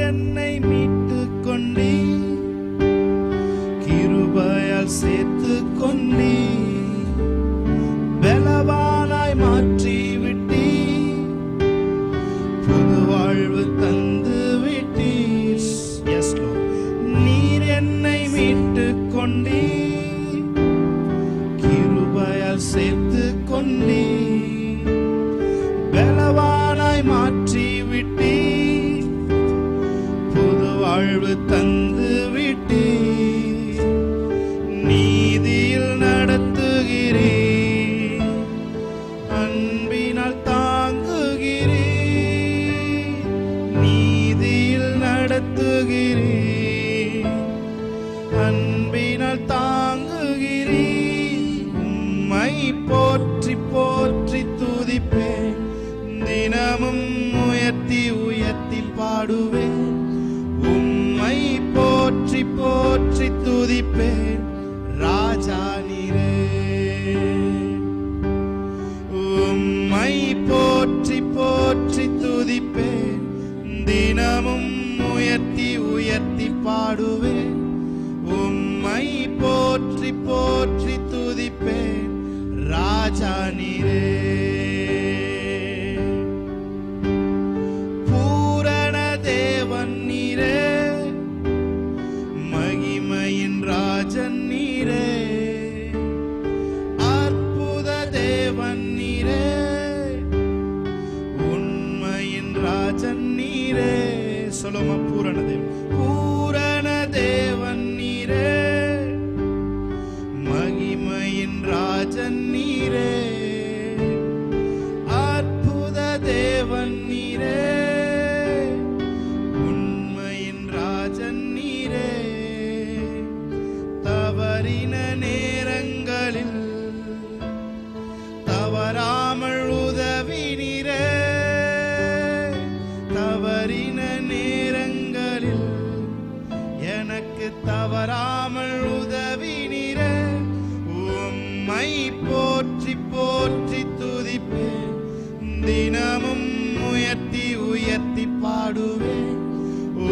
என்னை மீட்டு கொண்டீ, கிருபையால் சேர்த்து கொண்டீ, பலவானாய் மாற்றி விட்டீ, புது வாழ்வு தந்து விட்டீர். எஸ் லார்ட், நீர் என்னை மீட்டு கொண்டீ, கிருபையால் சேர்த்து கொண்டீ, பலவானாய் மாற்றி விட்டீ, புது வாழ்வு தந்து விட்டீ, நீதியில் நடத்துகிறீ, அன்பினால் தாங்குகிறீ, நீதியில் நடத்துகிறீ, அன்பினால் தாங்குகிறீ. உம்மை போற்றி போற்றி துதிப்பேன், தினமும் உயர்த்தி உயர்த்தி பாடுவேன். உம்மை போற்றி போற்றி துதிப்பேன், ராஜா நீரே. உம்மை போற்றி போற்றி துதிப்பேன், தினமும் உயர்த்தி உயர்த்தி பாடுவேன். உம்மை போற்றி போற்றி துதிப்பேன், ராஜா நீரே. பூரண தேவன் நீரே, மகிமையின் ராஜன் நீரே, அற்புத தேவன் நீரே, உண்மையின் ராஜன் நீரே. சொல்லுமா, பூரண தேவன், பூரண தேவன் நீரே, மகிமையின் ராஜன் நீரே, அற்புத தேவன் நீரே, உண்மையின் ராஜன் நீரே. தவறின நேரங்களில் தவறாமல் உதவி நீரே, தவறின நேரங்களில் எனக்கு தவறாமல் உதவி நீரே. உம்மை போற்றி போற்றி துதிப்பேன், தினமும் உயர்த்தி உயர்த்தி பாடுவேன்.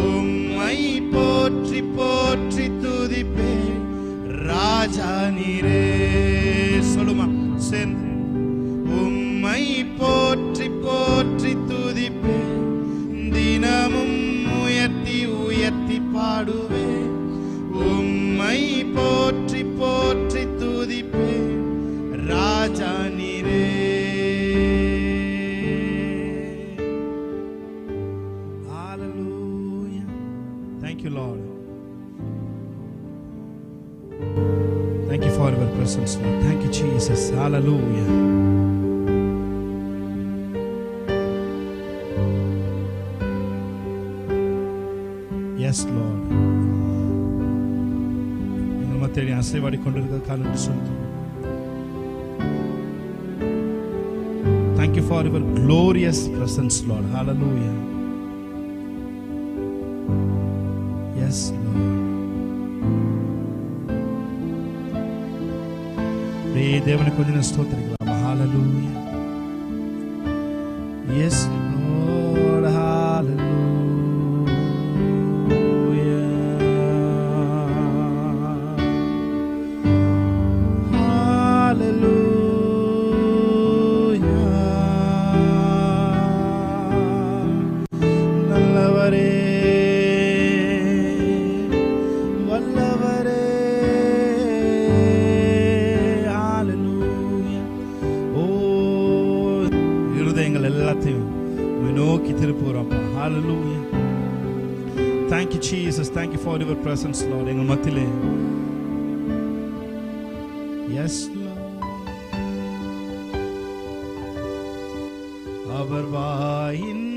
உம்மை போற்றி போற்றி துதிப்பேன், ராஜா நீரே. சொல்லுமா சேர்ந்து, உம்மை போற்றி போற்றி துதிப்பேன், தினமும் உயர்த்தி உயர்த்தி பாடுவேன். உம்மை போற்றி போற்றி துதிப்பேன், ராஜா நீரே. Hallelujah. Thank you, Lord. Thank you for your presence, Lord. Thank you, Jesus. Hallelujah. Yes, Lord. நம்ம தேடி அசைவாடி கொண்டிருக்கிற காலம் சொல்லுங்கள். Thank you for your glorious presence, Lord. Hallelujah. Yes, Lord. தேவனுக்கு கொஞ்சம் ஸ்தோத்திரிக்கலாம். Hallelujah. Yes, Lord. Hallelujah. Hallelujah. Thank you, Jesus. Thank you for your presence, Lord. எங்கள் மத்தியிலே. Yes, Lord. அவர் வாயின்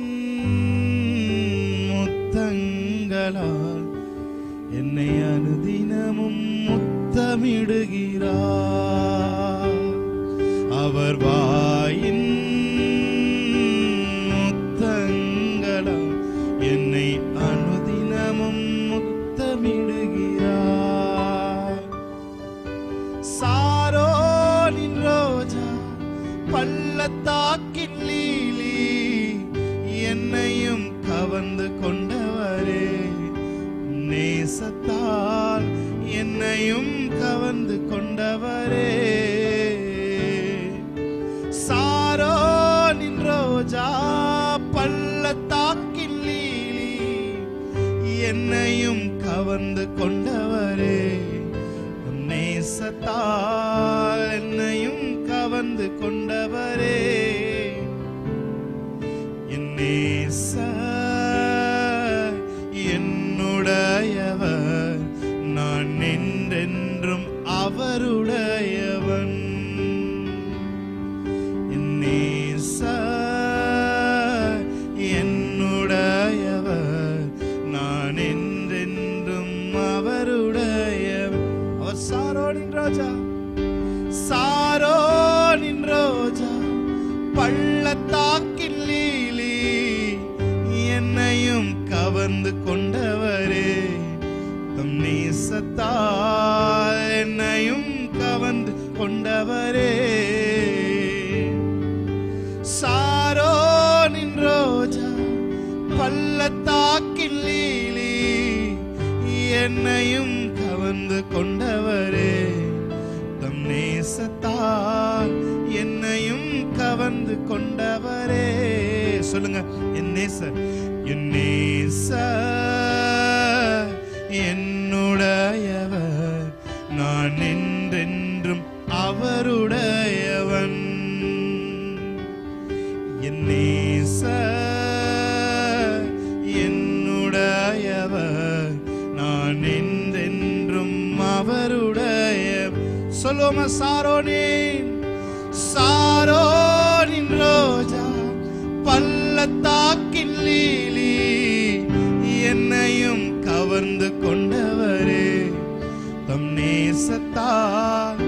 முத்தங்களால் என்னை அனுதினமும் முத்தமிடுகிறார். அவர் வாயின் என்னை அனுதினமும் முத்தமிடுகிறார். சாரோனின் ரோஜா, பள்ளத்தாக்கின் லீலி, என்னையும் கவர்ந்து கொண்டவர். கொண்டவரே, நேசத்தால் என்னையும் கவர்ந்து கொண்டவரே, சாரோனின் ரோஜா பள்ளத்தாக்கின் லீலி என்னையும் கவர்ந்து கொண்டவரே, நேசத்தால் என்னையும் கவர்ந்து கொண்டவரே, என் நேசர் என்னுடையவர், நான் என்றென்றும் அவருடையவன். என் நேசர் என்னுடையவர், நான் என்றென்றும் அவருடையவன். அவர் சாரோனின் ரோஜா, சாரோனின் ரோஜா பள்ளத்தாக்கின் லீலி என்னையும் கவர்ந்து கொண்டவரே, தம் நேசத்தால் என்னையும் கவர்ந்து கொண்டவரே, சாரோனின் ரோஜா பள்ளத்தாக்கின் லீலி என்னையும் கவர்ந்து கொண்டவரே, தம் நேசத்தால் என்னையும் கவர்ந்து கொண்டவரே. சொல்லுங்க, என் நேசர், என் நேசர் என்னுடையவர், நான் என்றென்றும் அவருடையவன். என் நேசர் என்னுடையவர், நான் என்றென்றும் அவருடையவன். சொல்லுவோமா, சாரோனின் ரோஜா பள்ளத்தாக்கின் லீலி என்னையும் கவர்ந்து கொண்டவரே, தம் நேசத்தால்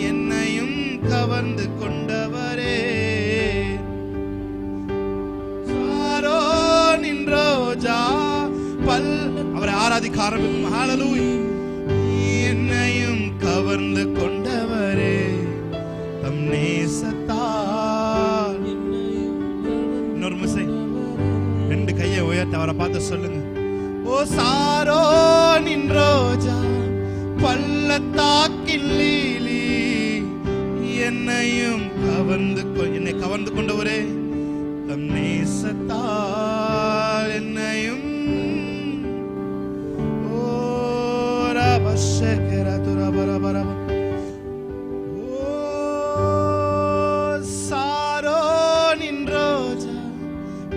என்னையும் கவர்ந்து கொண்டவரே, சாரோனின் ரோஜா அவரை ஆராதிக்க ஆரம்பிக்கும். ஹல்லேலூயா. என்னையும் கவர்ந்து கொண்டவரே, தம் நேசத்தால். இன்னொரு முறை ரெண்டு கையை உயர்த்தி அவரை பார்த்து சொல்லுங்க, ஓ சாரோனின் ரோஜா பள்ளத்தாக்கின் லீலி என்னையும் என்னை கவர்ந்து கொண்டவரே, தம் நேசத்தால் என்னையும். ஓ ரபஷகரா துரபரபர, ஓ சாரோனின் ரோஜா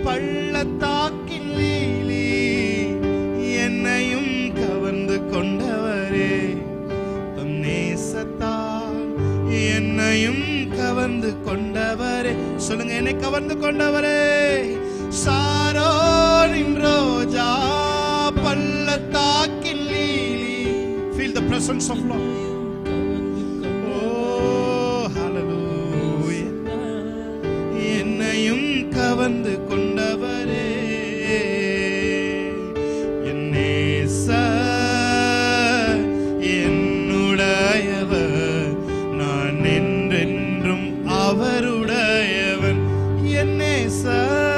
பள்ளத்தாக்கின் லீலி என்னையும் கவர்ந்து கொண்டவரே, தம் நேசத்தால் என்னையும் கவர்ந்து கொண்டவரே. சொல்லுங்க, என்னை கவர்ந்து கொண்டவரே, சாரோனின் ரோஜா பள்ளத்தாக்கின் lily. Feel the presence of Lord. Oh, hallelujah. என்னையும் கவர்ந்து கொண்டவரே, என் நேசர் என்னுடையவர், நான் என்றென்றும் அவருடையவன். என் நேசர்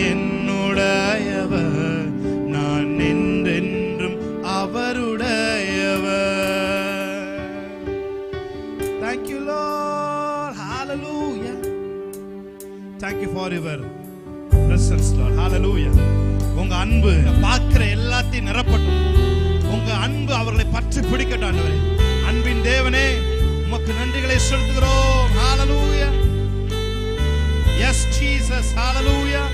என்னுடையவர், நான் என்றென்றும் அவருடையவர். Thank you, Lord. Hallelujah. Thank you for your presence, Lord. Hallelujah. உங்க அன்பு பார்க்கிற எல்லாத்தையும் நிரப்பட்டும். உங்க அன்பு அவர்களை பற்றி பிடிக்கட்டும் ஆண்டவரே. அன்பின் தேவனே, உமக்கு நன்றிகளை செலுத்துகிறோம். Hallelujah. Yes, Jesus. Hallelujah.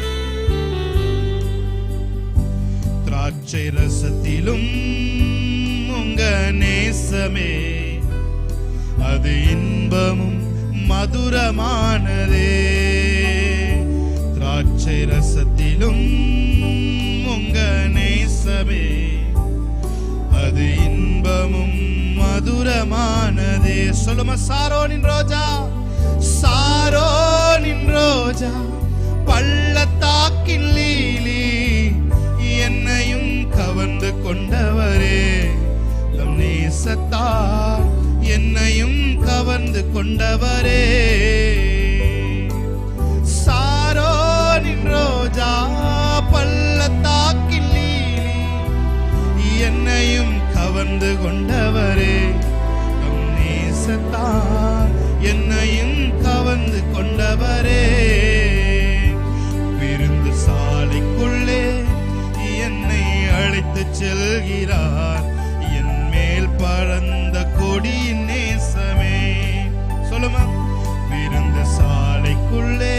திராட்சை ரசத்திலும் உங்க நேசமே, அது இன்பமும் மதுரமானதே. திராட்சை ரசத்திலும் உங்க நேசமே, அது இன்பமும் மதுரமானதே. சொல்லுமா, சாரோனின் ரோஜா, சாரோனின் ரோஜா பள்ளத்தாக்கின் லீலி என்னையும் கவர்ந்து கொண்டவரே, தம் நேசத்தால் என்னையும் கவர்ந்து கொண்டவரே. சாரோனின் கவர்ந்து கொண்டவரே, தம் நேசத்தால் என்னையும் கவர்ந்து கொண்டவரே. விருந்து சாலைக்குள்ளே என்னை அழைத்து செல்கிறார், என் மேல் பறந்த கொடியின் நேசமே. சொல்லுமா, விருந்து சாலைக்குள்ளே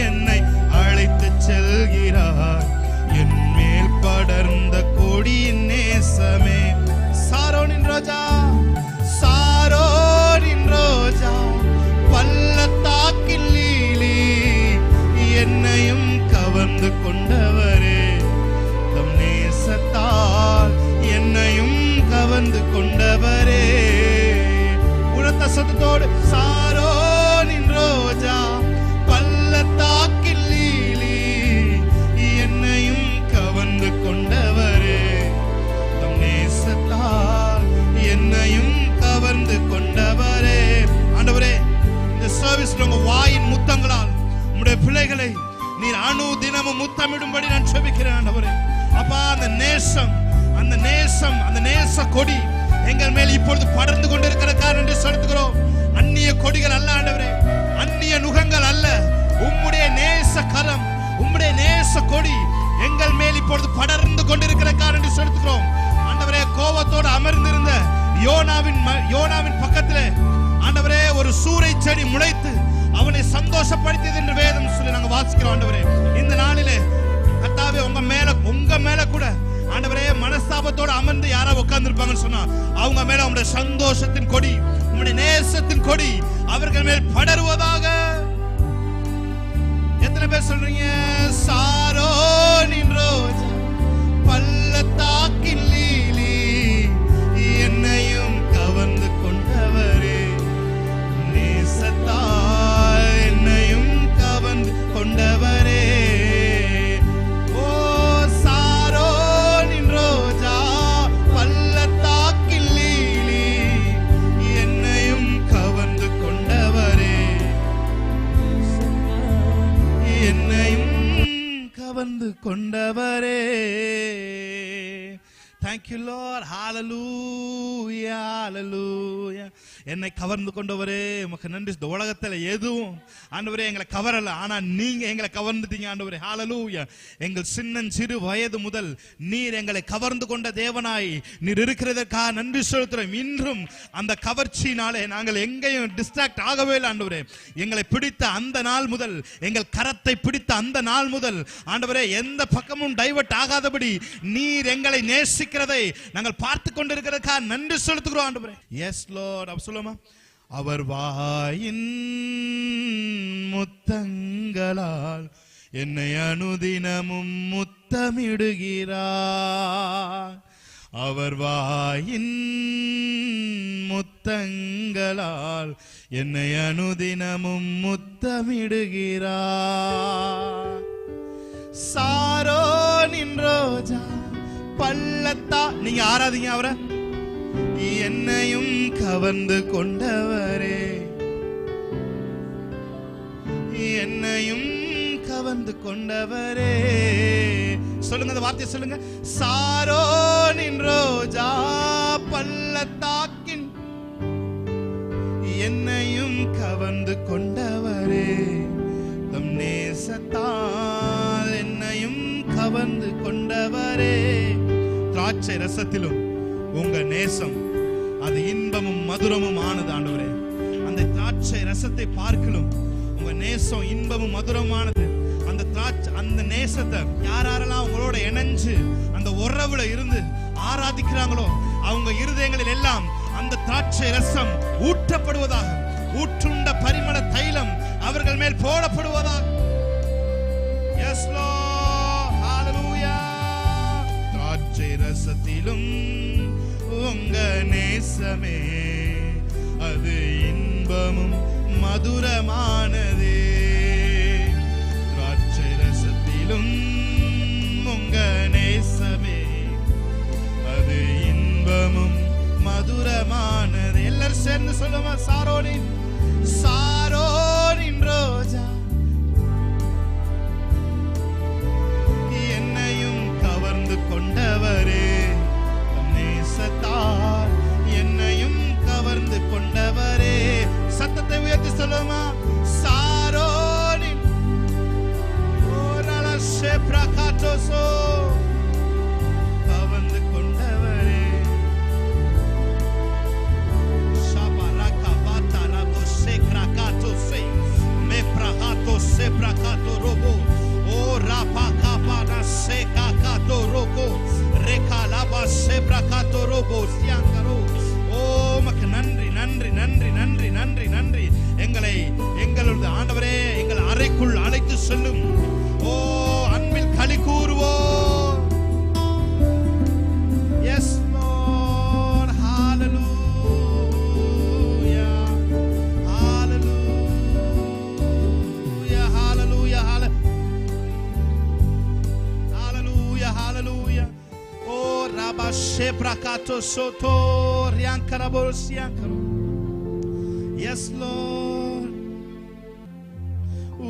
என்னை அழைத்து செல்கிறார், என் மேல் படர்ந்த கொடியின் நேசமே. சாரோனின் ரோஜா, சாரோனின் ரோஜா, பள்ளத்தாக்கின் லீலி, என்னையும் கவர்ந்து கொண்டவரே, தம் நேசத்தால் என்னையும் கவர்ந்து கொண்டவரே. உரத்த சத்தத்தோடு, சாரோனின் ரோஜா, பள்ளத்தாக்கின் லீலி, என்னையும் கவர்ந்து கொண்டவரே, தம் நேசத்தால் என்னையும் கவர்ந்து கொண்டவரே. ஆண்டவரே, இந்த சர்வீஸ்ல உங்க வாயின் முத்தங்களால் உம்முடைய பிள்ளைகளை நீர் அனுதினமும் முத்தமிடும்படி நான் ஜெபிக்கிறேன் ஆண்டவரே. அப்பா, அந்த நேசம், அந்த நேசம், அந்த நேச கொடி எங்கள் மேல் இப்பொழுது படர்ந்து கொண்டிருக்கிற காரணம் செலுத்துகிறோம். அந்நிய கொடிகள் அல்ல ஆண்டவரே, அந்நிய நுகங்கள் அல்ல, உம்முடைய நேச கரம், உம்முடைய நேச கொடி எங்கள் மேல் இப்பொழுது படர்ந்து கொண்டிருக்கிற காரணம் செலுத்துகிறோம் ஆண்டவரே. கோபத்தோடு அமர்ந்திருந்த யோனாவின் பக்கத்திலே ஆண்டவரே ஒரு சூரை செடி முளைத்து அவனை சந்தோஷப்படுத்தியது என்று வேதம் சொல்லி நாங்கள் வாசிக்கிறோம் ஆண்டவரே. இந்த நாளிலே கர்த்தாவே, உங்க மேல கூட ஆண்டவரே மனஸ்தாபத்தோடு அமர்ந்து யாராவது உட்கார்ந்து இருப்பாங்கன்னு சொன்னா அவங்க மேல உங்களுடைய சந்தோஷத்தின் கொடி, உங்களுடைய நேசத்தின் கொடி அவர்கள் மேல் படருவதாக. எத்தனை பேர் சொல்றீங்க? சாரோனின் ரோஜா, பள்ளத்தாக்கின் லீலி, என்னையும் கவர்ந்து கொண்டவரே, நேசத்தால் என்னையும் கவர்ந்து கொண்டவரே. ஓ சாரோனின் ரோஜா, பள்ளத்தாக்கின் லீலி, என்னையும் கவர்ந்து கொண்டவரே, என்னையும் கவர்ந்து கொண்டவரே. Thank you Lord. Hallelujah, hallelujah. என்னை கவர்ந்து கொண்டவரே உமக்கு நன்றி. இந்த உலகத்துல எதுவும் ஆண்டவரே எங்களை கவரல, ஆனா நீங்க எங்களை கவர்ந்துட்டீங்க ஆண்டவரே. ஹalleluya. எங்கள் சிறு வயது முதல் நீர் எங்களை கவர்ந்து கொண்ட தேவனாய் நீர் இருக்கிறதற்காக நன்றி செலுத்துறோம். இன்றும் அந்த கவர்ச்சியினாலே நாங்கள் எங்கேயும் டிஸ்ட்ராக்ட் ஆகவே இல்லை ஆண்டவரே. எங்களை பிடித்த அந்த நாள் முதல், எங்கள் கரத்தை பிடித்த அந்த நாள் முதல் ஆண்டவரே எந்த பக்கமும் டைவர்ட் ஆகாதபடி நீர் எங்களை நேசிக்கிறதை நாங்கள் பார்த்து கொண்டிருக்கிறதற்காக நன்றி செலுத்துகிறோம் ஆண்டவரே. S Lord. அவர் வாயின் முத்தங்களால் என்னை அனுதினமும் முத்தமிடுகிறார். அவர் வாயின் முத்தங்களால் என்னை அனுதினமும் முத்தமிடுகிறார். சாரோனின் ரோஜா, பள்ளத்தா, நீங்க ஆராதிங்க அவரை. என்னையும் கவர்ந்து கொண்டவரே, என்னையும் கவர்ந்து கொண்டவரே. சொல்லுங்க, அந்த வார்த்தையை சொல்லுங்க. சாரோனின் ரோஜா, பள்ளத்தாக்கின், என்னையும் கவர்ந்து கொண்டவரே, தம் நேசத்தால் என்னையும் கவர்ந்து கொண்டவரே. திராட்சை ரசத்திலும் உங்க நேசம் அது இன்பமும் மதுரமும் ஆனது ஆண்டவரே. அந்த திராட்சை ரசத்தை பார்க்கலும் உங்க நேசம் இன்பமும் மதுரமானது. அந்த நேசத்தை யாரெல்லாம் உங்களோட இணைஞ்சு அந்த உறவுல இருந்து ஆராதிக்கிறாங்களோ அவங்க இருதயங்களில் எல்லாம் அந்த திராட்சை ரசம் ஊற்றப்படுவதாக, ஊற்றுண்ட பரிமள தைலம் அவர்கள் மேல் போடப்படுவதாக. எஸ் லார்ட், ஹalleluya. திராட்சை ரசத்திலும் உங்க நேசமே அது இன்பமும் மதுரமானதே. திராட்சை ரசத்திலும் உங்க நேசமே அது இன்பமும் மதுரமானது. எல்லாரும் சேர்ந்து சொல்லுமா, சாரோனின், சாரோனின் ரோஜா, என்னையும் கவர்ந்து கொண்டவரே, நேசத்தா உயர்த்தி சொல்லுமா? சாரோனின் ஓரலசே பிரகாட்டோசோ கவர்ந்து கொண்டவரே. ஷபரகா பாதரபோ சேக்ராகாட்டோசே மே பிரகாட்டோசே பிரகாட்டோரோபோ ஓ ராபாகாபானா சேகாகாட்டோரோகோ ரெகாலாபா சேப்ரகாட்டோரோபோ சியாங்கரோ. ஓ மக்கு நன்றி நன்றி நன்றி நன்றி நன்றி நன்றி. எங்களுடைய ஆண்டவரே எங்கள் அறைக்குள் அழைத்து செல்லும். ஓ அன்பில் களி கூறுவோம். Yes Lord. Hallelujah hallelujah hallelujah hallelujah hallelujah. ஓ ரபா ஷேப்ரகாட்டோ சோதோ ரியாங்கரபோசியாங்கரோ. Yes Lord.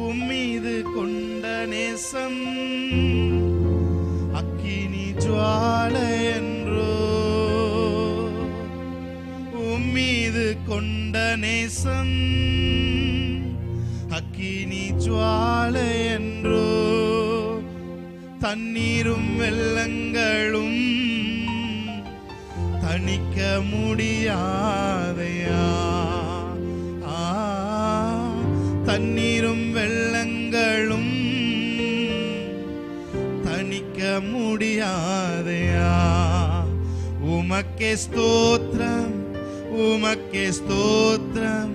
உம்மீது கொண்ட நேசம் அக்கினி ஜுவாலை என்றோ. உம்மீது கொண்ட நேசம் அக்கினி ஜுவாலை என்றோ. தண்ணீரும் வெள்ளங்களும் தணிக்க முடியாதையா. தண்ணீரும் வெள்ளங்களும் தணிக்க முடியாதையா. உமக்கே ஸ்தோத்திரம் உமக்கே ஸ்தோத்திரம்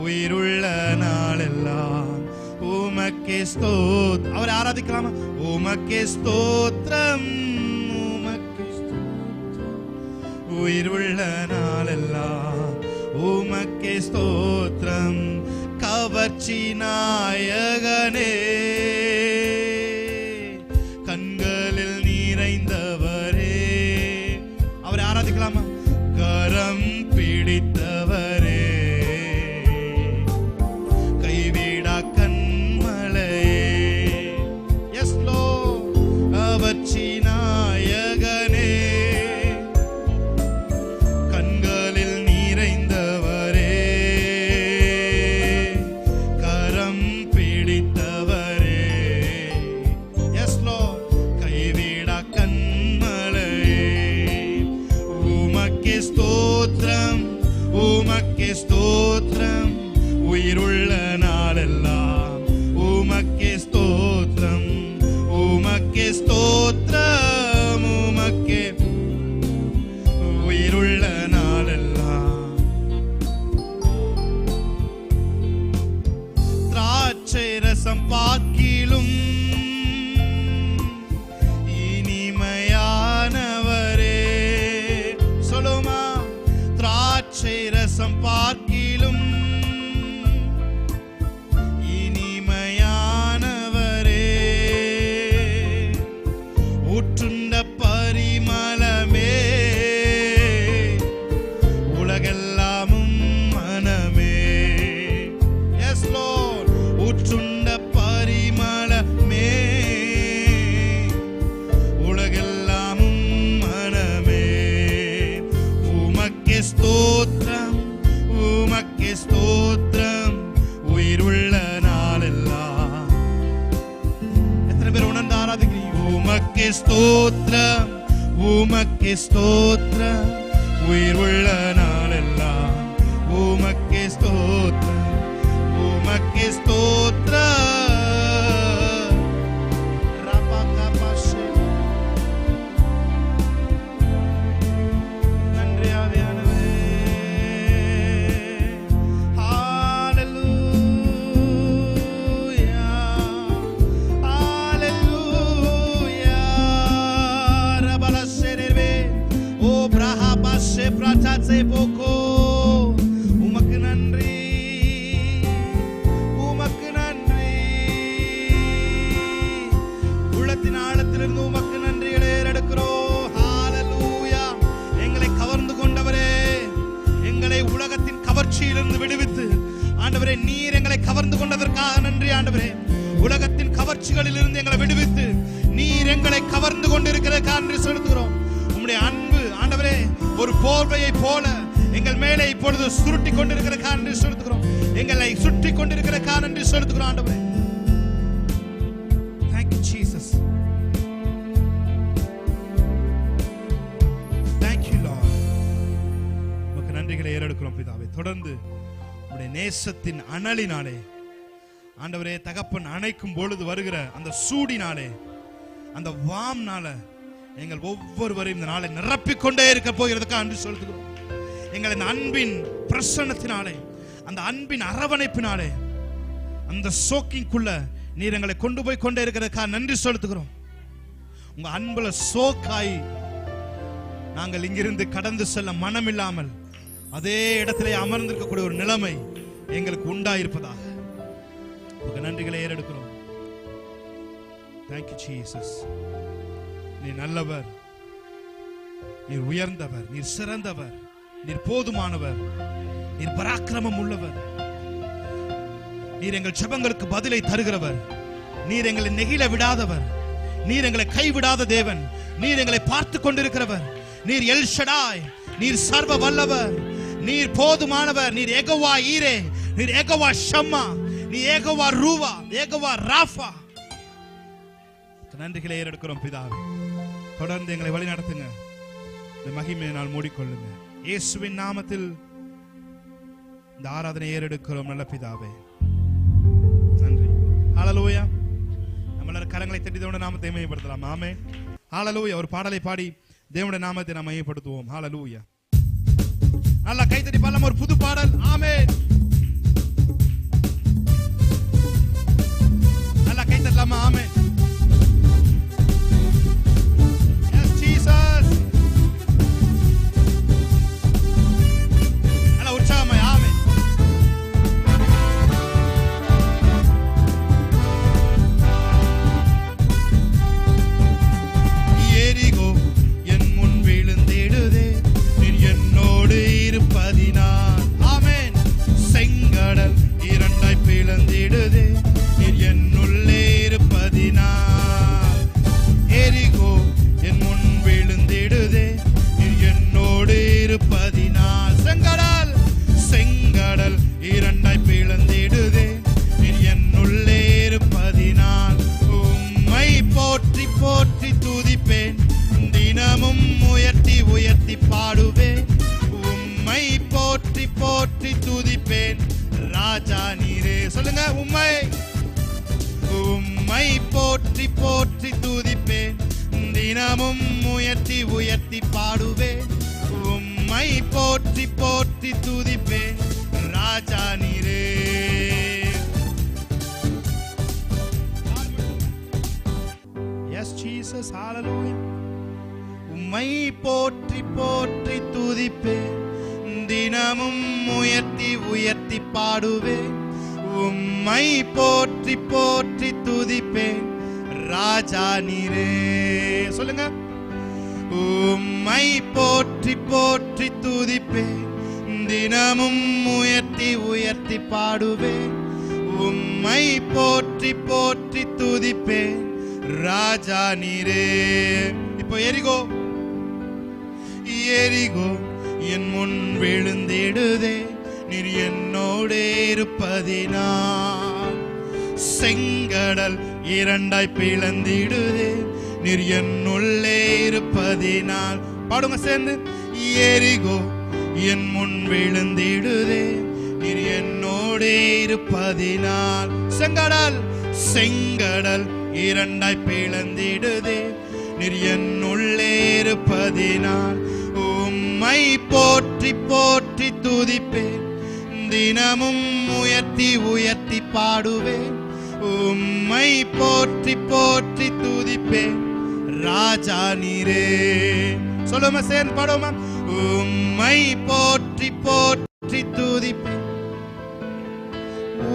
உயிருள்ள நாளெல்லாம் உமக்கே ஸ்தோத்திரம். அவரை ஆராதிக்கலாமா? உமக்கே ஸ்தோத்திரம் உமக்கே ஸ்தோத்திரம் உயிருள்ள நாளெல்லாம் உமக்கே ஸ்தோத்திரம். கவர்ச்சி நாயகனே கண்களில் நிறைந்தவரே. அவரை ஆராதிக்கலாமா? கரம் பிடித்தவரே கைவிடா கண்மலையே. S Lord. கவர்ச்சி நாயகனே கண்களில் நிறைந்தவரே கரம் பிடித்தவரே. S Lord. கைவிடா கண்மலையே. உமக்கே ஸ்தோத்திரம் உமக்கே ஸ்தோத்திரம் உயிருள்ள நாளெல்லாம் உமக்கே ஸ்தோத்திரம் உமக்கே ஸ்தோத்திரம் உமக்கே உயிருள்ள நாளெல்லாம். திராட்சை ரசம் பார்க்கிலும் இனிமையானவரே. சொல்லுமா? திராட்சை ரசம் பார்க்கிலும் இனிமையானவரே. ஊற்றுண்ட பரிமளமே உலகெல்லாமும் மனமே. S Lord. ஊற்றுண்ட பரிமளமே உலகெல்லாமும் மனமே. உமக்கே ஸ்தோத்திரம் உமக்கே ஸ்தோத்திரம் உயிருள்ள நாளெல்லாம். எத்தனை பேர் உணர்ந்து ஆராதிக்கிறீங்க? உமக்கே ஸ்தோத்திரம் உமக்கே ஸ்தோத்திரம் உயிருள்ள நாளெல்லாம் உமக்கே ஸ்தோத்திரம் உமக்கே ஸ்தோத்திரம். ரபகபஷே. நன்றி ஆவியானவரே. ஹalleluya ஹalleluya. ரபலஷெரவே ஓ பிரஹபஷே பிரதாசே போகோ. உமக்கு நன்றி உமக்கு நன்றி. உள்ளத்தின் ஆழத்திலிருந்து உமக்கு நன்றிகளை ஏறெடுக்கிறோம். ஹalleluya. எங்களை கவர்ந்து கொண்டவரே எங்களை உலகத்தின் கவர்ச்சியிலிருந்து விடுவித்து ஆண்டவரே நீர் எங்களை கவர்ந்து கொண்டதற்காக நன்றி ஆண்டவரே. உலகத்தின் கவர்ச்சிகளில் இருந்து எங்களை விடுவித்து நீர் எங்களை கவர்ந்து கொண்டிருக்கிறதற்காக நன்றி செலுத்துகிறோம். உம்முடைய அன்பு ஆண்டவரே ஒரு போர்வையை போல எங்கள் மேலே இப்பொழுது சுருட்டி கொண்டிருக்கிற நன்றி செலுத்துகிறோம். எங்களை சுற்றி கொண்டிருக்கிற நன்றி செலுத்துகிறோம் ஆண்டவரே. Thank you Jesus. Thank you Lord. உமக்கு நன்றிகளை ஏறெடுக்கிறோம் பிதாவே. தொடர்ந்து உம்முடைய நேசத்தின் அனலினாலே ஆண்டவரே, தகப்பன் அணைக்கும் பொழுது வருகிற அந்த சூடினாலே, அந்த வாம்னால எங்கள் ஒவ்வொருவரையும் இந்த நாளை நிரப்பிக்கொண்டே இருக்க போகிறதுக்காக நன்றி செலுத்துகிறோம். எங்கள் இந்த அன்பின் பிரசன்னத்தினாலே, அந்த அன்பின் அரவணைப்பினாலே, அந்த சோக்கிங்குள்ள நீர் எங்களை கொண்டு போய் கொண்டே இருக்கிறதுக்காக நன்றி செலுத்துகிறோம். உங்க அன்புல சோக்காய் நாங்கள் இங்கிருந்து கடந்து செல்ல மனம் இல்லாமல் அதே இடத்திலே அமர்ந்திருக்கக்கூடிய ஒரு நிலைமை எங்களுக்கு உண்டாயிருப்பதாக உங்க நன்றிகளை ஏறெடுக்கிறோம். Thank you Jesus. நீர் நல்லவர், நீர் உயர்ந்தவர், நீர் சிறந்தவர், நீர் போதுமானவர், நீர் பராக்கிரமம் உள்ளவர், நீர் எங்கள் ஜெபங்களுக்கு பதிலை தருகிறவர், நீர் எங்களை நெகிழ விடாதவர், நீர் எங்களை கைவிடாத தேவன், நீர் எங்களை பார்த்து கொண்டிருக்கிறவர், நீர் எல் ஷடாய், நீர் சர்வ வல்லவர், நீர் போதுமானவர், நீர் யெகோவா ஈரே, நீர் யெகோவா ஷம்மா, நீர் யெகோவா ரூவா, யெகோவா ராஃபா. நன்றிகளை ஏறெடுக்கிறோம் பிதாவே. தொடர்ந்து எங்களை வழி நடத்துங்க. இந்த மகிமையை நாள் மூடிக்கொள்ளுங்க. இயேசுவின் நாமத்தில் இந்த ஆராதனை ஏறெடுக்கிறோம் நல்ல பிதாவே. நன்றி. ஹல்லேலூயா. நம்மள கரங்களை தட்டி தேவனுடைய நாமத்தை மகிமைப்படுத்தலாம். ஆமென். ஹல்லேலூயா. ஒரு பாடலை பாடி தேவனுடைய நாமத்தை நாம் மகிமைப்படுத்துவோம். ஹல்லேலூயா. நல்லா கைத்தட்டி பாடலாம் ஒரு புது பாடல். ஆமென். நல்லா கைத்தட்டலாமா? ஆமென். S Jesus. நல்லா உற்சாகமா. ஆமென். எரிகோ என் முன் விழுந்திடுதே, நீர் என்னோடு இருப்பதினால். ஆமென். செங்கடல் இரண்டாய் பிளந்திடுதே, நீர் என்னுள்ளே இருப்பதினால். எரிகோ என் முன் விழுந்திடுதே, நீர் என்னோடு இருப்பதினால். செங்கடல் இரண்டாய் பிளந்திடுதே, நீர் என்னுள்ளே இருப்பதினால். உம்மை போற்றி போற்றி துதிப்பேன், தினமும் உயர்த்தி உயர்த்தி பாடுவேன். உம்மை போற்றி போற்றி துதிப்பேன், ராஜா நீரே. சொல்லுங்க. உம்மை போற்றி போற்றி துதிப்பேன், தினமும் உயர்த்தி உயர்த்தி பாடுவேன். உம்மை போற்றி போற்றி துதிப்பேன், ராஜா நீரே. Yes Jesus. ஹல்லேலூயா. உம்மை போற்றி போற்றி துதிப்பேன், தினமும் உயர்த்தி உயர்த்தி பாடுவேன். உம்மை போற்றி போற்றி துதிப்பேன், ராஜா நீரே. சொல்லுங்க. உம்மை போற்றி போற்றி துதிப்பேன், தினமும் உயர்த்தி உயர்த்தி பாடுவேன். உம்மை போற்றி போற்றி துதிப்பேன், ராஜா நீரே. இப்போ எரிகோ என் முன் விழுந்திடுதே, நீர் என்னோடு இருப்பதினால். செங்கடல் இரண்டாய் பிளந்திடுதே, நீர் என்னுள்ளே இருப்பதினால். பாடுங்க சேர்ந்து. எரிகோ என் முன் விழுந்திடுதே, நீர் என்னோடு இருப்பதினால். செங்கடல் இரண்டாய் பிளந்திடுதே, நீர் என்னுள்ளே இருப்பதினால். உம்மை போற்றி போற்றி துதிப்பேன், தினமும் உயர்த்தி உயர்த்தி பாடுவேன். உம்மை போற்றி போற்றி துதிப்பேன், ராஜா நீரே. சொல்லுமா சேர்ந்து பாடுமா. உம்மை போற்றி போற்றி துதிப்பேன்,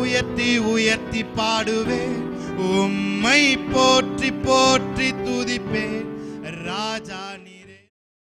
உயர்த்தி உயர்த்தி பாடுவேன். உம்மை போற்றி போற்றி துதிப்பேன், ராஜா நீ.